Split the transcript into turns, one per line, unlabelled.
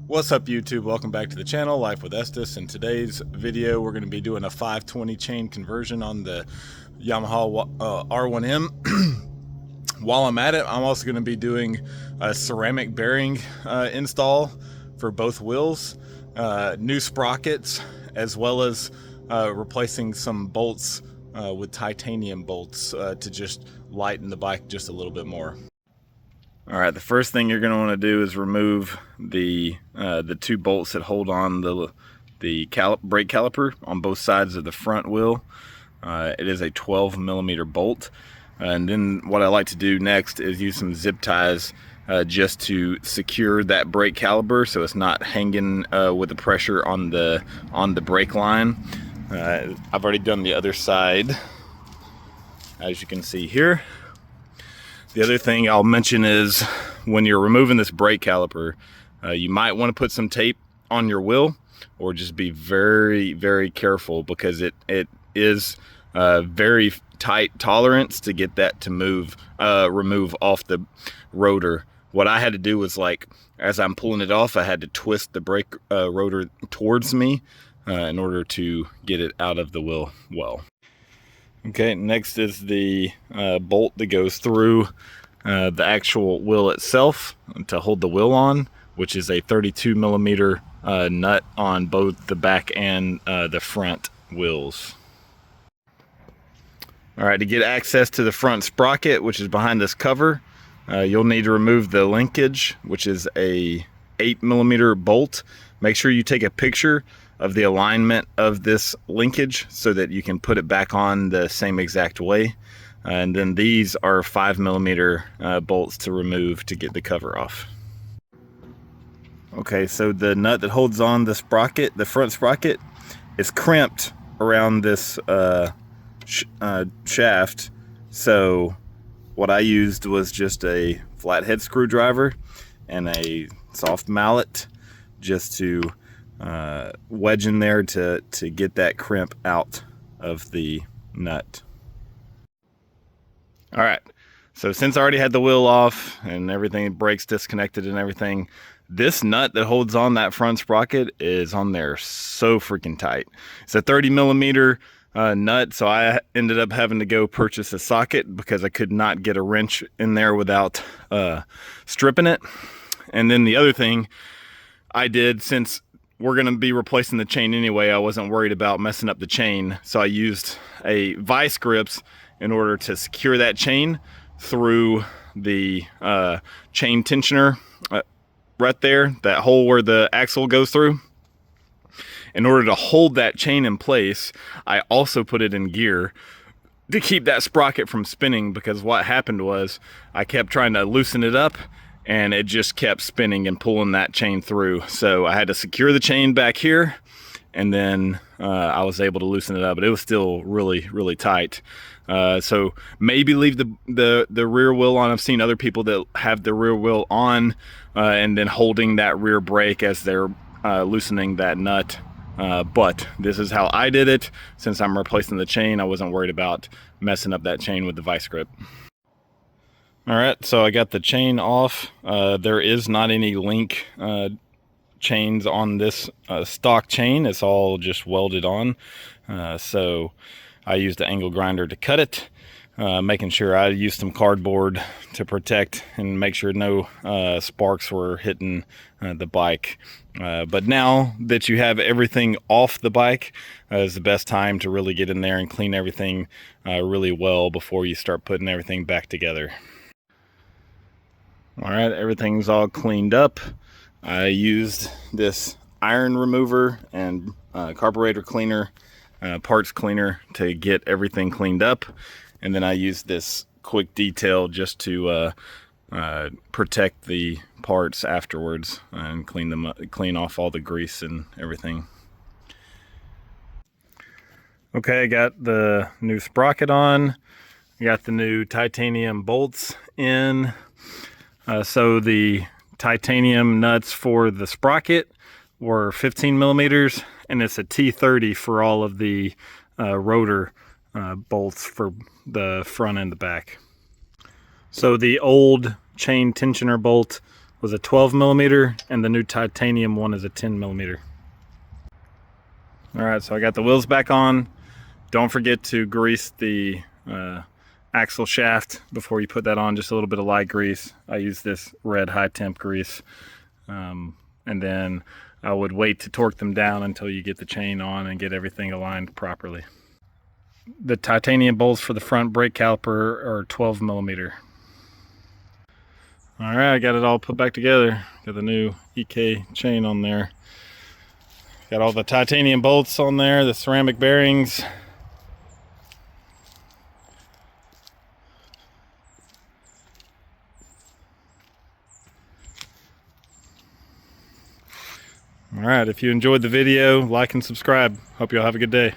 What's up YouTube? Welcome back to the channel, Life with Estes. In today's video we're going to be doing a 520 chain conversion on the Yamaha R1M. While I'm at it, I'm also going to be doing a ceramic bearing install for both wheels, new sprockets, as well as replacing some bolts with titanium bolts to just lighten the bike just a little bit more. All right, the first thing you're going to want to do is remove the two bolts that hold on the brake caliper on both sides of the front wheel. It is a 12 millimeter bolt. And then what I like to do next is use some zip ties just to secure that brake caliper so it's not hanging with the pressure on the brake line. I've already done the other side, as you can see here. The other thing I'll mention is when you're removing this brake caliper, you might want to put some tape on your wheel, or just be very, very careful, because it is very tight tolerance to get that to remove off the rotor. What I had to do was, like, as I'm pulling it off, I had to twist the brake rotor towards me in order to get it out of the wheel well. Okay, next is the bolt that goes through the actual wheel itself to hold the wheel on, which is a 32 millimeter nut on both the back and the front wheels. All right, to get access to the front sprocket, which is behind this cover, you'll need to remove the linkage, which is a 8 millimeter bolt. Make sure you take a picture of the alignment of this linkage so that you can put it back on the same exact way. And then these are 5 millimeter bolts to remove to get the cover off. Okay, so the nut that holds on the sprocket, the front sprocket, is crimped around this shaft. So what I used was just a flathead screwdriver and a soft mallet just to wedge in there to get that crimp out of the nut. All right, so since I already had the wheel off and everything, brakes disconnected and everything, this nut that holds on that front sprocket is on there so freaking tight. It's a 30 millimeter nut, so I ended up having to go purchase a socket because I could not get a wrench in there without stripping it. And then the other thing I did, since we're going to be replacing the chain anyway, I wasn't worried about messing up the chain, so I used a vice grips in order to secure that chain through the chain tensioner right there, that hole where the axle goes through. In order to hold that chain in place, I also put it in gear to keep that sprocket from spinning, because what happened was I kept trying to loosen it up and it just kept spinning and pulling that chain through. So I had to secure the chain back here, and then I was able to loosen it up, but it was still really, really tight. So maybe leave the rear wheel on. I've seen other people that have the rear wheel on and then holding that rear brake as they're loosening that nut. But this is how I did it. Since I'm replacing the chain, I wasn't worried about messing up that chain with the vice grip. All right, so I got the chain off. There is not any link chains on this stock chain. It's all just welded on. So I used the angle grinder to cut it, making sure I used some cardboard to protect and make sure no sparks were hitting the bike. But now that you have everything off the bike, is the best time to really get in there and clean everything really well before you start putting everything back together. All right, everything's all cleaned up. I used this iron remover and carburetor cleaner, parts cleaner, to get everything cleaned up. And then I used this quick detail just to protect the parts afterwards and clean them up, clean off all the grease and everything. Okay, I got the new sprocket on. I got the new titanium bolts in. So the titanium nuts for the sprocket were 15 millimeters, and it's a T30 for all of the rotor bolts for the front and the back. So the old chain tensioner bolt was a 12 millimeter, and the new titanium one is a 10 millimeter. All right, so I got the wheels back on. Don't forget to grease the axle shaft before you put that on, just a little bit of light grease. I use this red high temp grease. And then I would wait to torque them down until you get the chain on and get everything aligned properly. The titanium bolts for the front brake caliper are 12 millimeter. All right, I got it all put back together. Got the new EK chain on there. Got all the titanium bolts on there, the ceramic bearings. All right, if you enjoyed the video, like and subscribe. Hope you all have a good day.